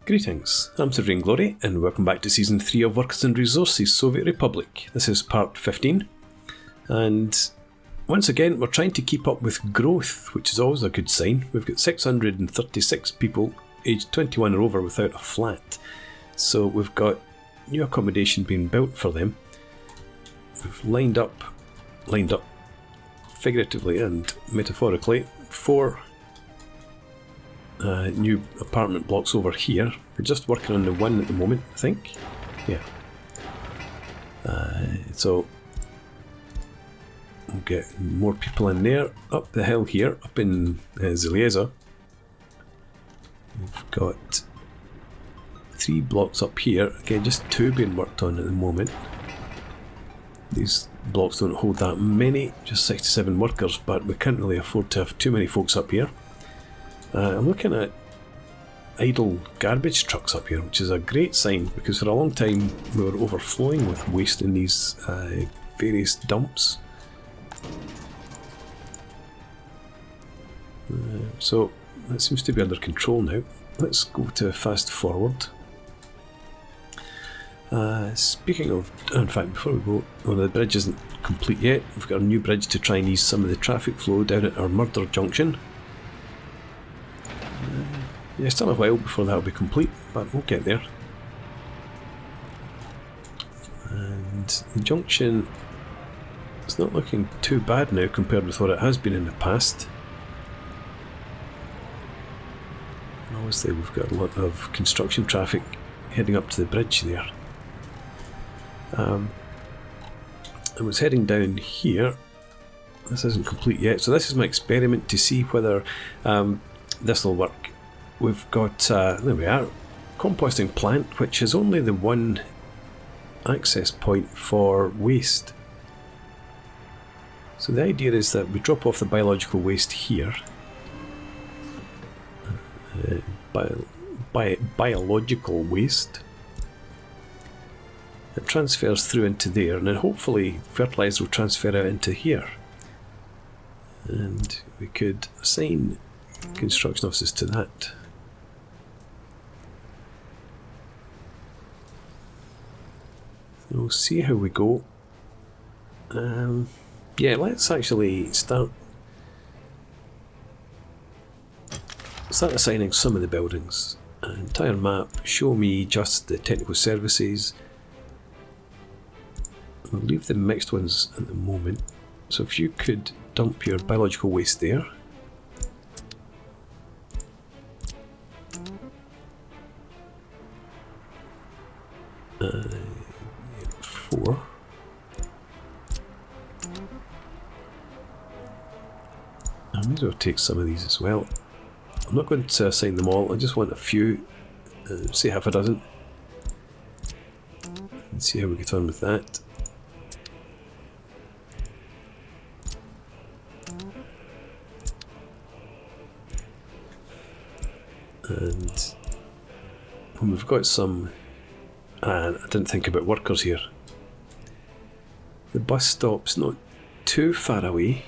Greetings, I'm Serene Glory, and welcome back to Season 3 of Workers and Resources Soviet Republic. This is part 15, and once again we're trying to keep up with growth, which is always a good sign. We've got 636 people aged 21 or over without a flat, so we've got new accommodation being built for them. We've lined up figuratively and metaphorically 4 new apartment blocks over here. We're just working on the one at the moment, I think. Yeah. So we'll get more people in there. Up the hill here, up in Zelieza, we've got 3 blocks up here. Again, just 2 being worked on at the moment. These blocks don't hold that many, just 67 workers, but we can't really afford to have too many folks up here. I'm looking at idle garbage trucks up here, which is a great sign, because for a long time we were overflowing with waste in these various dumps. So that seems to be under control now. Let's go to fast forward. Speaking of, in fact, before we go, well, the bridge isn't complete yet. We've got a new bridge to try and ease some of the traffic flow down at our murder junction. Yeah, still a while before that'll be complete, but we'll get there. And the junction is not looking too bad now compared with what it has been in the past. Obviously we've got a lot of construction traffic heading up to the bridge there. I was heading down here. This isn't complete yet, so this is my experiment to see whether this will work. We've got, there we are, composting plant, which is only the one access point for waste. So the idea is that we drop off the biological waste here. Biological waste. It transfers through into there, and then hopefully fertilizer will transfer out into here. And we could assign construction offices to that. We'll see how we go. Yeah, let's actually start assigning some of the buildings. Entire map, show me just the technical services. We'll leave the mixed ones at the moment. So if you could dump your biological waste there. 4. I may as well take some of these as well. I'm not going to assign them all, I just want a few, say half a dozen. And see how we get on with that. And when we've got some, I didn't think about workers here. The bus stop's not too far away,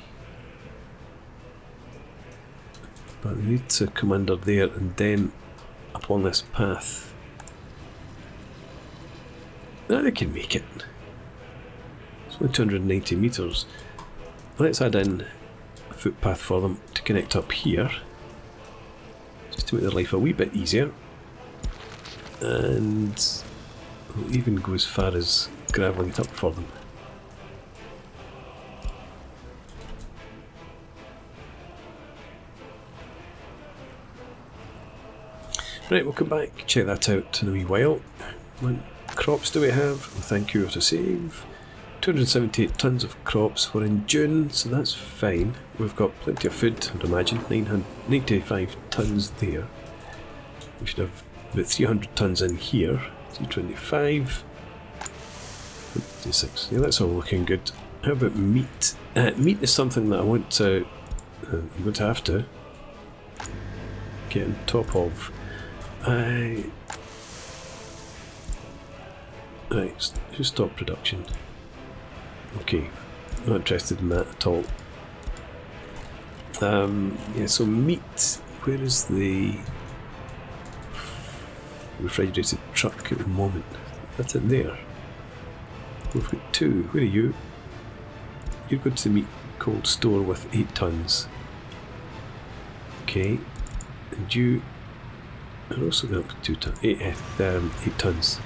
but they need to come under there and then up on this path. Now they can make it. It's only 290 metres. Let's add in a footpath for them to connect up here, just to make their life a wee bit easier. And we'll even go as far as gravelling it up for them. Right, we'll come back, check that out in a wee while. What crops do we have? Thank you to save. 278 tonnes of crops. We're in June, so that's fine. We've got plenty of food, I'd imagine. 995 tonnes there. We should have about 300 tonnes in here. 325. 56. Yeah, that's all looking good. How about meat? Meat is something that I want to. I'm going to have to get on top of. Right, who stopped production? Okay, not interested in that at all. Yeah, so meat, where is the refrigerated truck at the moment. That's it there. We've got 2. Where are you? You're going to the meat cold store with 8 tons. Okay. And you are also going up to 8 tons.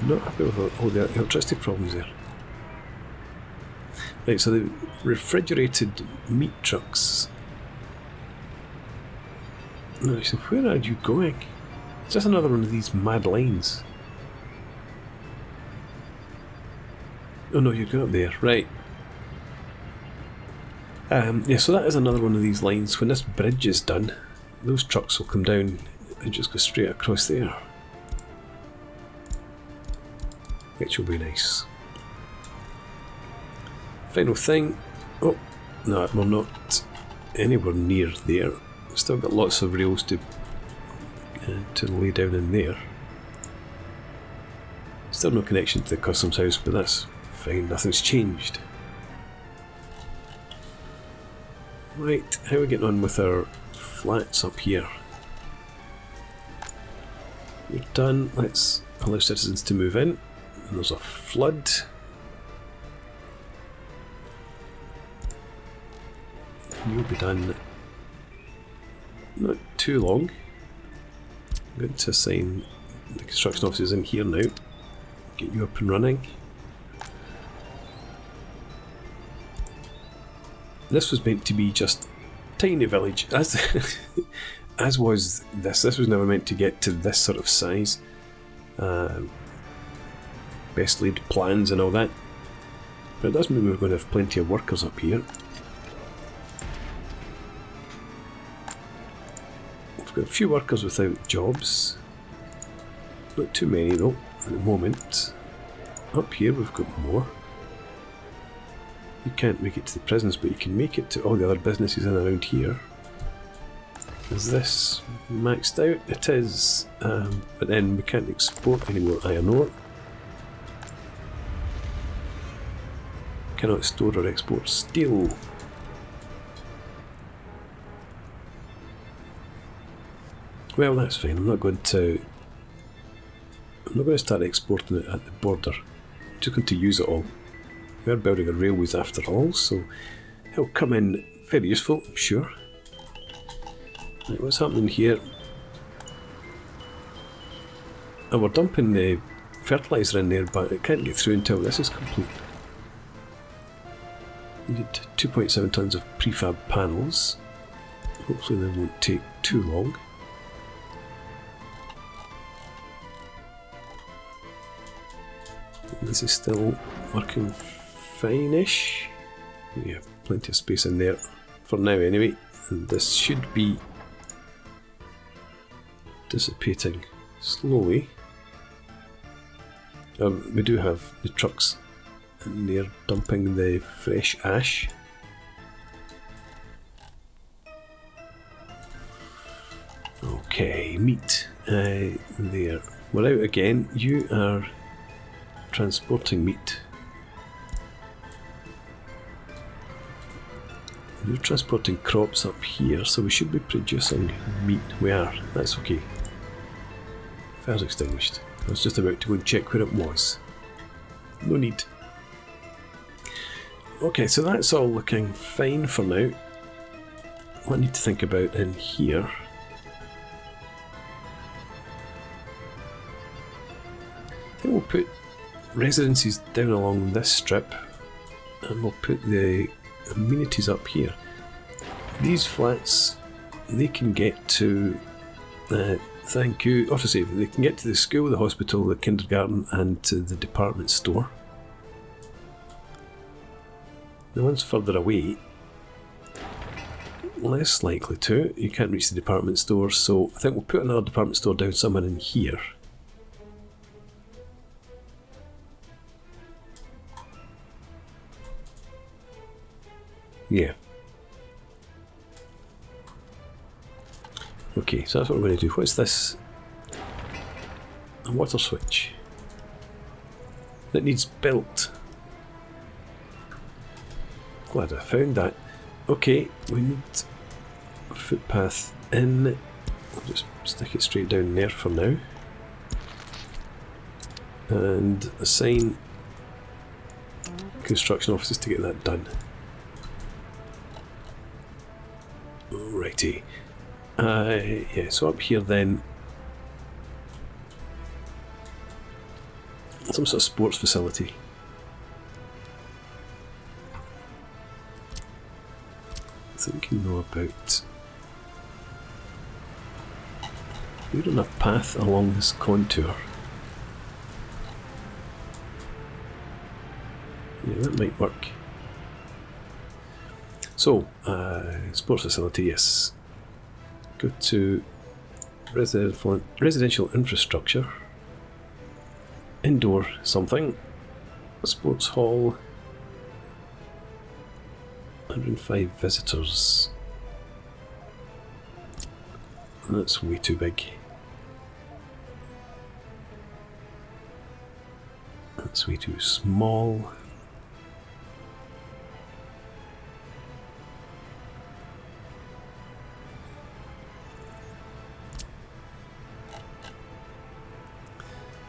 Not happy with all the electricity problems there. Right, so the refrigerated meat trucks. No, so where are you going? It's just another one of these mad lines. Oh no, you're going up there, right. Yeah, so that is another one of these lines. When this bridge is done, those trucks will come down and just go straight across there. Which will be nice. Final thing. Oh, no, we're not anywhere near there. Still got lots of rails to lay down in there. Still no connection to the customs house, but that's fine, nothing's changed. Right, how are we getting on with our flats up here? We're done. Let's allow citizens to move in. And there's a flood. And you'll be done not too long. I'm going to assign the construction offices in here now. Get you up and running. This was meant to be just a tiny village, as was this. This was never meant to get to this sort of size. Best laid plans and all that. But it does mean we're going to have plenty of workers up here. We've got a few workers without jobs. Not too many though, at the moment. Up here we've got more. You can't make it to the prisons, but you can make it to all the other businesses in and around here. Is this maxed out? It is, but then we can't export any more iron ore. Cannot store or export steel. Well, that's fine. I'm not going to start exporting it at the border. I'm just going to use it all. We're building a railways after all, so it'll come in very useful, I'm sure. Right, what's happening here? Oh, we're dumping the fertiliser in there, but it can't get through until this is complete. We need 2.7 tons of prefab panels. Hopefully they won't take too long. This is still working fine-ish. We have plenty of space in there for now anyway, and this should be dissipating slowly. We do have the trucks in there dumping the fresh ash. Okay, meat there. We're out again. You are transporting meat. You're transporting crops up here, so we should be producing meat. We are. That's okay. Fire's extinguished. I was just about to go and check where it was. No need. Okay, so that's all looking fine for now. What I need to think about in here. I think we'll put residences down along this strip, and we'll put the amenities up here. These flats, they can get to, thank you, officer, they can get to the school, the hospital, the kindergarten, and to the department store. The ones further away, less likely to. You can't reach the department store, so I think we'll put another department store down somewhere in here. Yeah. Okay, so that's what we're going to do. What's this? A water switch that needs built. Glad I found that. Okay, we need a footpath in. I'll just stick it straight down there for now. And assign construction offices to get that done. Alrighty. Yeah, so up here then, some sort of sports facility. Thinking though about we're on a path along this contour. Yeah, that might work. So, sports facility, yes. Go to residential infrastructure, indoor something, sports hall, 105 visitors. That's way too big. That's way too small.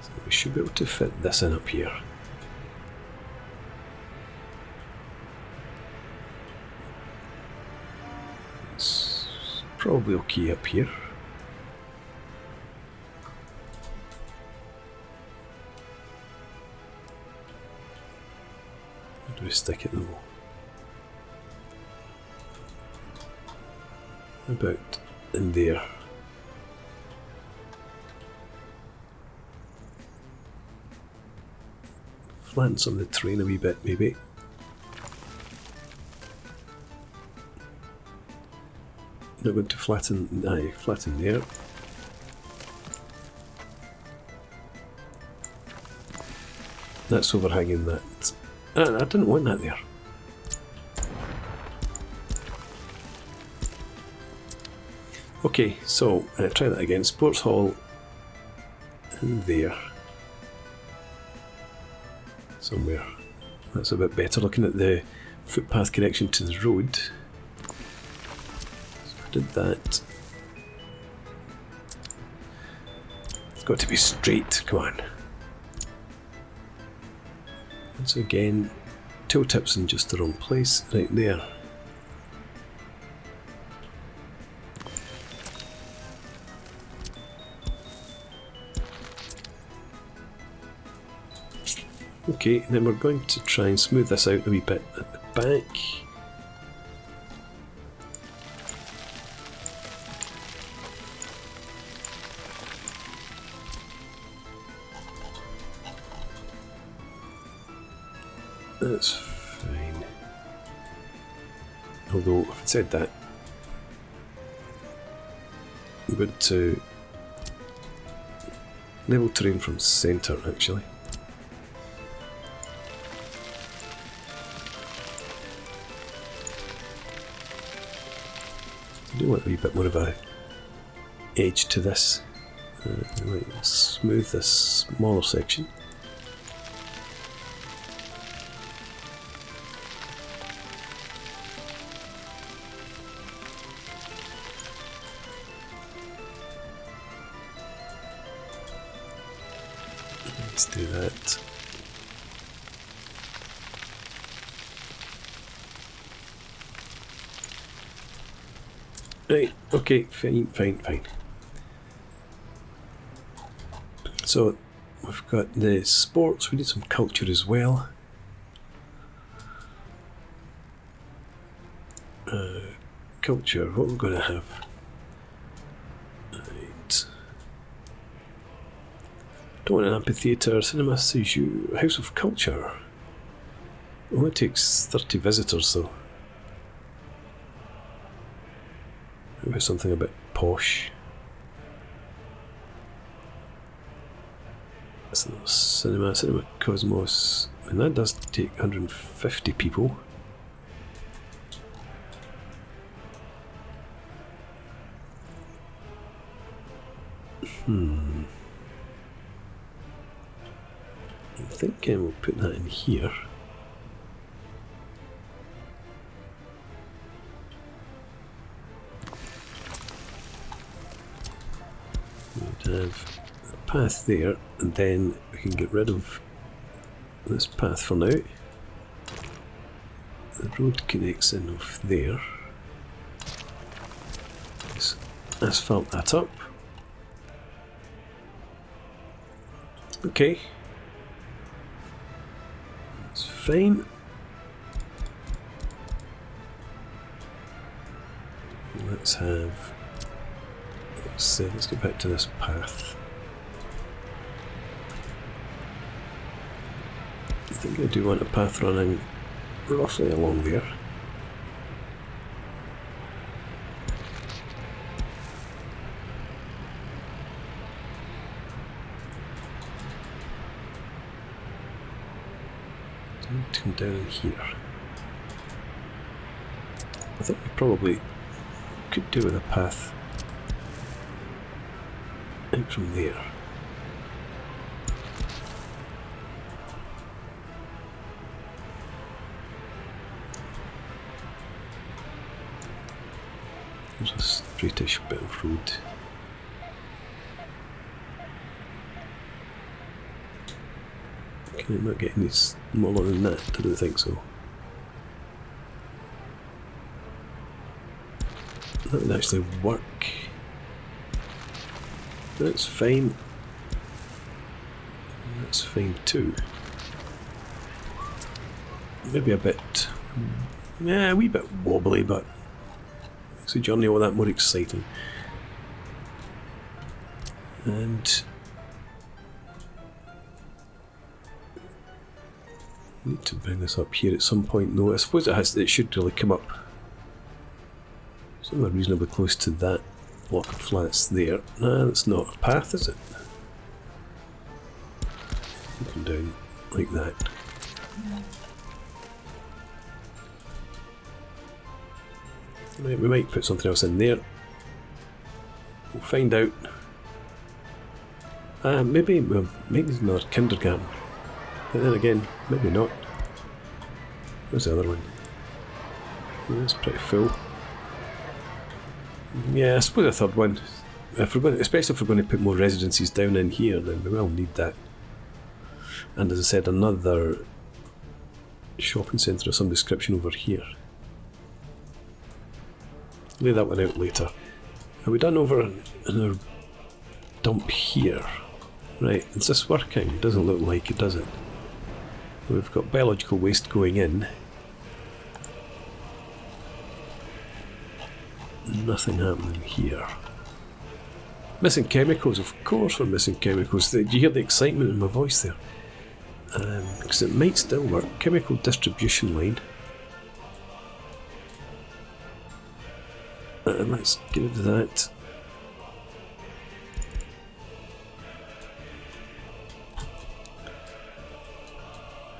So we should be able to fit this in up here. It's probably okay up here. Where do we stick it though? About in there. Flatten some of the terrain a wee bit maybe. Not going to flatten, flatten there. That's overhanging that. I didn't want that there. Okay, so try that again. Sports hall in there. Somewhere. That's a bit better looking at the footpath connection to the road. So I did that. It's got to be straight, come on. And so again, tooltips in just the wrong place, right there. Okay, then we're going to try and smooth this out a wee bit at the back. That's fine. Although, if I'd said that, I'm going to level terrain from centre actually. I do want a wee bit more of a edge to this. Right, smooth this smaller section. Let's do that. Right, okay, fine. So, we've got the sports, we need some culture as well. Culture, what we're going to have. Right. Don't want an amphitheatre, cinema, séjour, house of culture. Only takes 30 visitors though. Maybe something a bit posh. Cinema Cosmos. And that does take 150 people. I'm thinking we'll put that in here. path there, and then we can get rid of this path for now. The road connects in off there. Let's asphalt that up. Okay. That's fine. Let's have... let's get back to this path. I think I do want a path running roughly along there. To come down in here. I think we probably could do with a path out from there. There's a straightish bit of road. Can I not get any smaller than that? I don't think so. That would actually work. That's fine. That's fine too. Maybe a bit, yeah, a wee bit wobbly, but makes the journey all that more exciting. And I need to bring this up here at some point. No, I suppose it should really come up somewhere reasonably close to that block of flats there. Nah, that's not a path, is it? Come down like that. Right, we might put something else in there. We'll find out. Maybe it's another kindergarten. But then again, maybe not. Where's the other one? That's pretty full. Yeah, I suppose a third one. If we're going, especially if we're going to put more residencies down in here, then we will need that. And as I said, another shopping centre of some description over here. Lay that one out later. Are we done over in our dump here? Right, is this working? Doesn't look like it, does it? We've got biological waste going in. Nothing happening here. Missing chemicals, of course we're missing chemicals. Do you hear the excitement in my voice there? Because it might still work. Chemical distribution line. Let's get rid of that.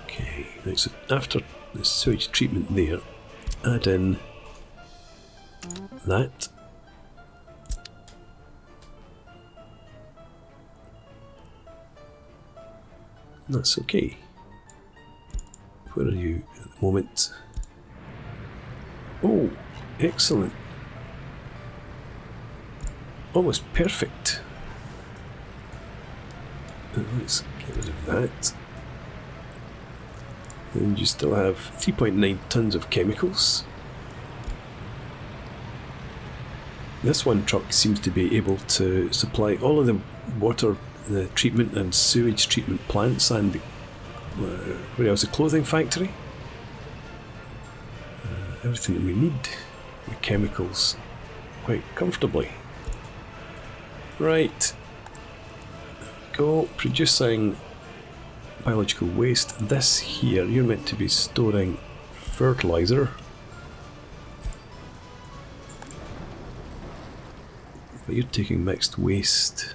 Okay, right, so after the sewage treatment there, add in that. That's okay. Where are you at the moment? Oh, excellent. Almost perfect. Let's get rid of that. And you still have 3.9 tons of chemicals. This one truck seems to be able to supply all of the water, the treatment and sewage treatment plants, and where else? The clothing factory. Everything that we need, the chemicals, quite comfortably. Right. Go producing biological waste. This here, you're meant to be storing fertilizer. But you're taking mixed waste.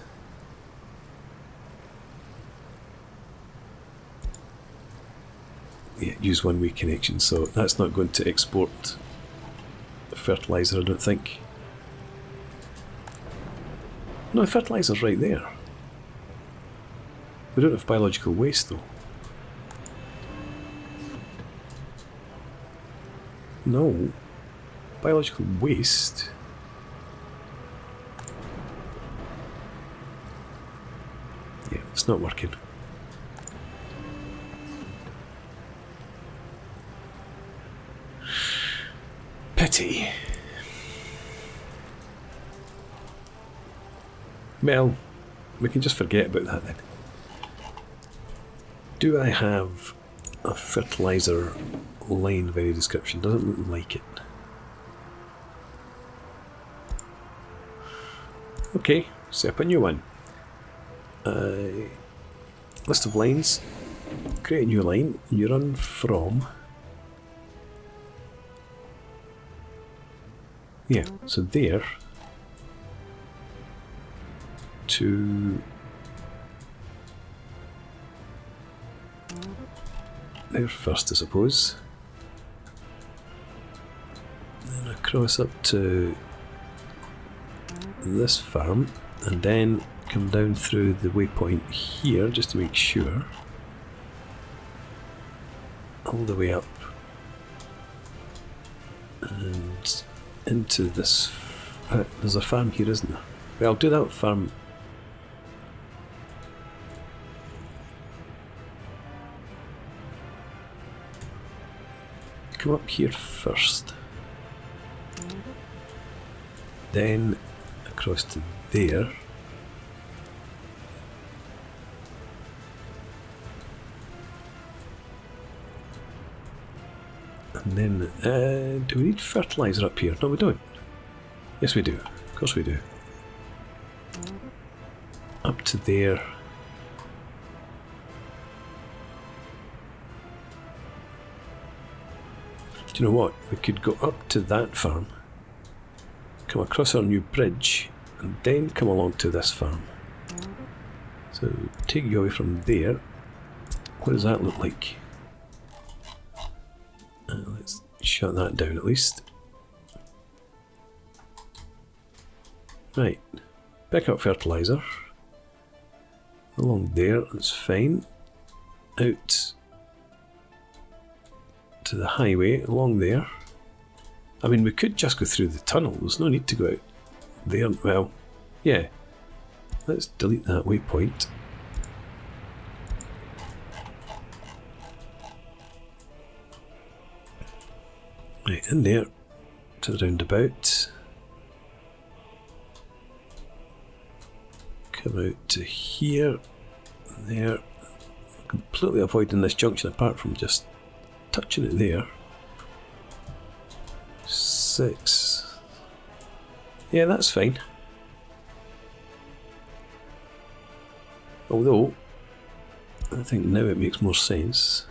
Yeah, use one-way connection, so that's not going to export fertilizer, I don't think. No, the fertilizer's right there. We don't have biological waste though. No. Biological waste? it's not working. Pity. Well, we can just forget about that then. Do I have a fertiliser line of any description? Doesn't look like it. Okay, set up a new one. List of lines. Create a new line. You run from... yeah, so there to there first, I suppose. Then across up to this farm, and then come down through the waypoint here just to make sure. All the way up and into this. There's a farm here, isn't there? Well, I'll do that farm. Come up here first, then across to there. And then, do we need fertiliser up here? No, we don't. Yes, we do. Of course we do. Up to there. Do you know what? We could go up to that farm, come across our new bridge, and then come along to this farm. So, take you away from there. What does that look like? Let's shut that down at least. Right, pick up fertiliser. Along there, that's fine. Out to the highway, along there. I mean, we could just go through the tunnel, there's no need to go out there. Well, yeah. Let's delete that waypoint. Right, in there, to the roundabout. Come out to here, there. Completely avoiding this junction apart from just touching it there. 6. Yeah, that's fine. Although, I think now it makes more sense.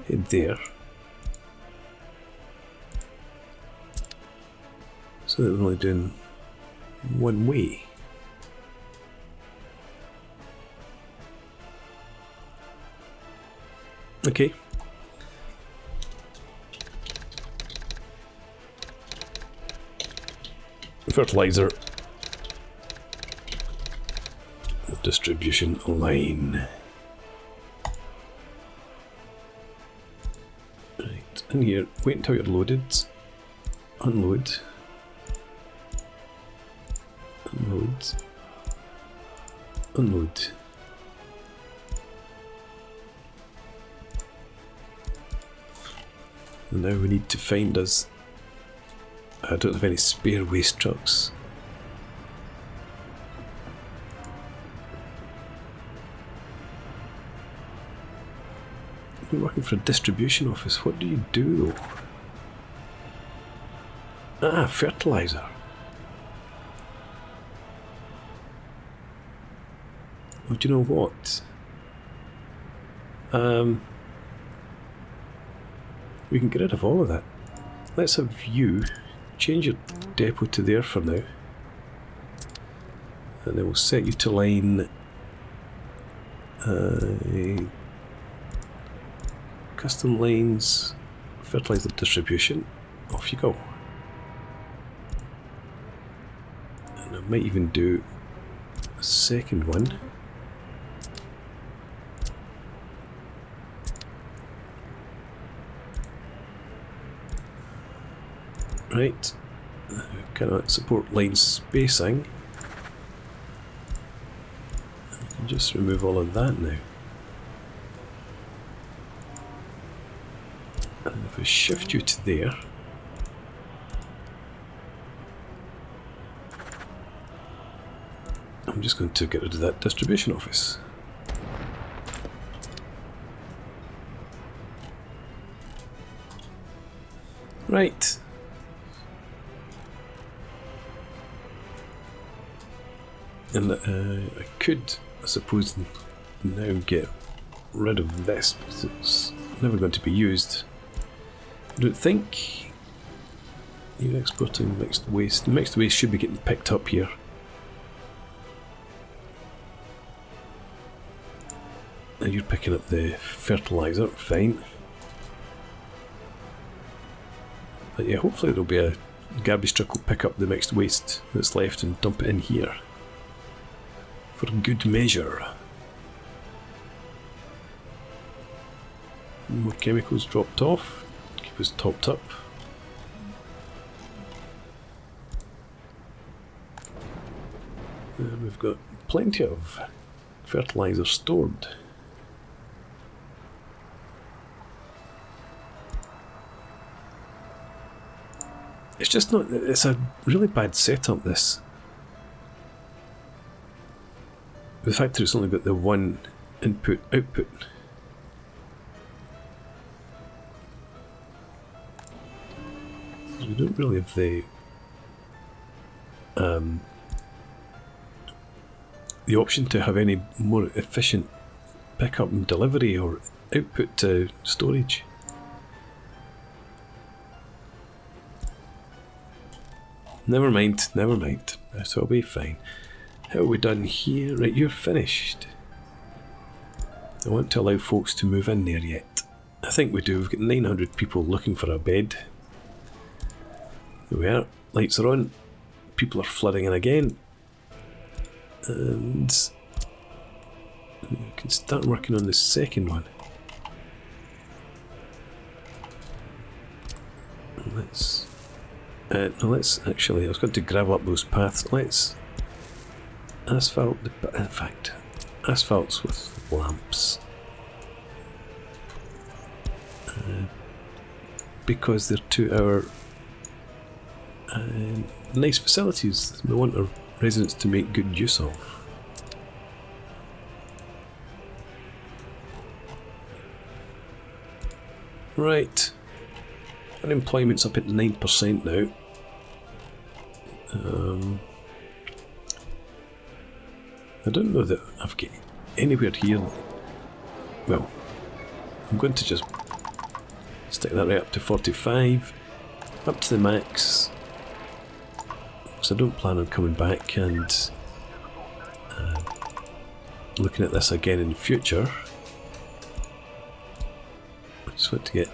Head there. So that we're only doing one way. Okay. Fertiliser distribution line. Right, in here, wait until you're loaded. Unload. Unload. Unload. And now we need to find us. I don't have any spare waste trucks. You're working for a distribution office. What do you do though? Ah, fertiliser. Oh, do you know what? We can get rid of all of that. Let's have you change your depot to there for now. And then we'll set you to line custom lines, fertiliser distribution. Off you go. And I might even do a second one. Right, cannot support line spacing. just remove all of that now. And if we shift you to there, I'm just going to get rid of that distribution office. Right. And I could, I suppose, now get rid of this because it's never going to be used. I don't think you're exporting mixed waste. The mixed waste should be getting picked up here. And you're picking up the fertilizer, fine. But yeah, hopefully there'll be a garbage truck will pick up the mixed waste that's left and dump it in here. For good measure. More chemicals dropped off. Keep us topped up. And we've got plenty of fertilizer stored. It's just not, it's a really bad setup, this. The fact that it's only got the one input output. We don't really have the option to have any more efficient pickup and delivery or output to storage. Never mind, never mind. That'll be fine. How are we done here? Right, you're finished. I want to allow folks to move in there yet. I think we do. We've got 900 people looking for a bed. There we are. Lights are on. People are flooding in again. And we can start working on the second one. Let's actually, I was going to gravel up those paths. Let's asphalt the, in fact, asphalts with lamps. Because they're to our nice facilities we want our residents to make good use of. Right. Unemployment's up at 9% now. I don't know that I've got anywhere here. Well, I'm going to just stick that right up to 45, up to the max, because I don't plan on coming back and looking at this again in the future. I just want to get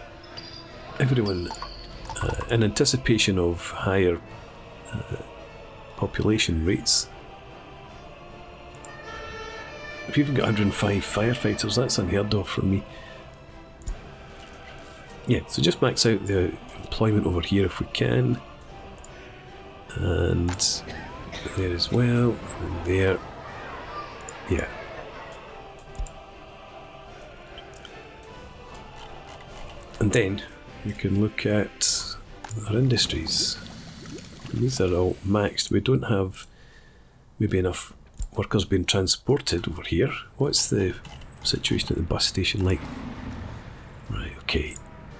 everyone in anticipation of higher population rates. We've even got 105 firefighters, that's unheard of for me. Yeah, so just max out the employment over here if we can. And there as well, and there. Yeah. And then we can look at our industries. These are all maxed. We don't have maybe enough workers being transported over here. What's the situation at the bus station like? Right, okay.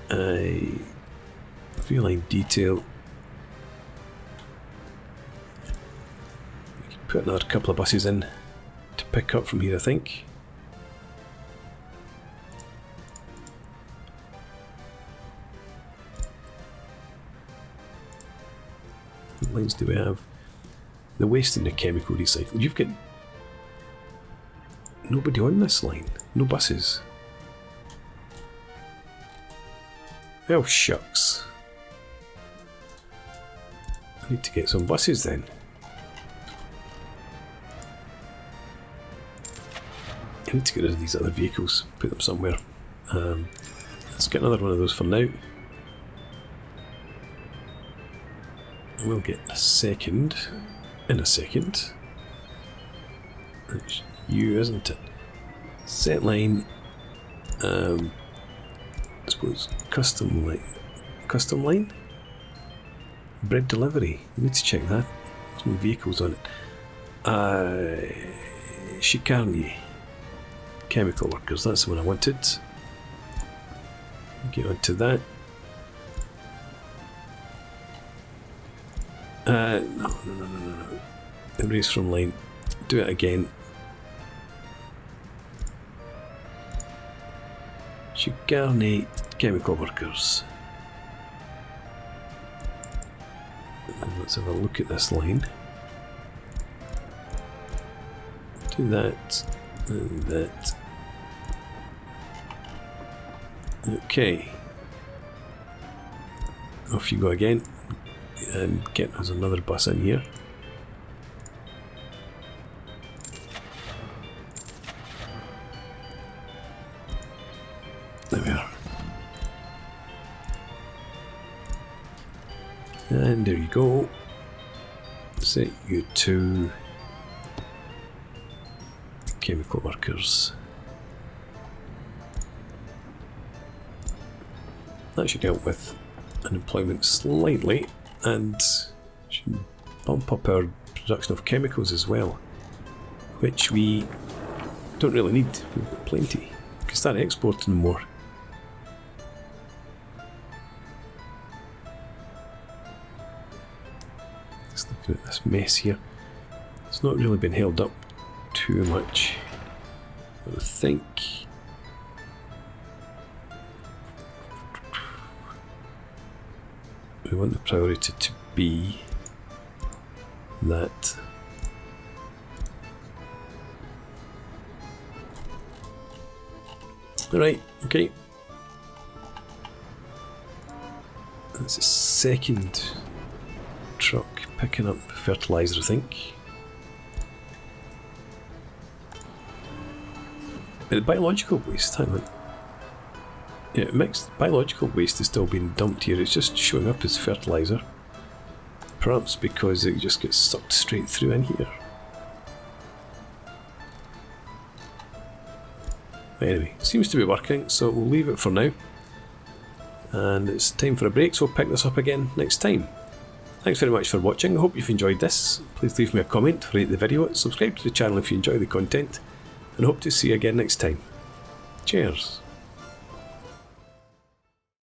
View line detail. We can put another couple of buses in to pick up from here, I think. What lines do we have? The waste and the chemical recycling. You've got nobody on this line. No buses. Oh shucks. I need to get some buses then. I need to get rid of these other vehicles, put them somewhere. Let's get another one of those for now. We'll get a second in a second. you, isn't it? Set line. I suppose custom line. Bread delivery. We need to check that. There's no vehicles on it. Chicarnier. Chemical workers. That's the one I wanted. Get onto that. No. Erase from line. Do it again. Chicarnier chemical workers. And let's have a look at this line. Do that and that. Okay. Off you go again. And get us another bus in here. There we are. And there you go. Set you to chemical workers. That should help with unemployment slightly and should bump up our production of chemicals as well, which we don't really need. We've got plenty. We can start exporting more. Just looking at this mess here. It's not really been held up too much, I think. We want the priority to be that. Alright, okay. That's the second truck picking up fertiliser, I think. The biological waste, hang on. Yeah, mixed biological waste is still being dumped here. It's just showing up as fertiliser. Perhaps because it just gets sucked straight through in here. Anyway, it seems to be working, so we'll leave it for now. And it's time for a break, so we'll pick this up again next time. Thanks very much for watching. I hope you've enjoyed this. Please leave me a comment, rate the video, subscribe to the channel if you enjoy the content, and hope to see you again next time. Cheers.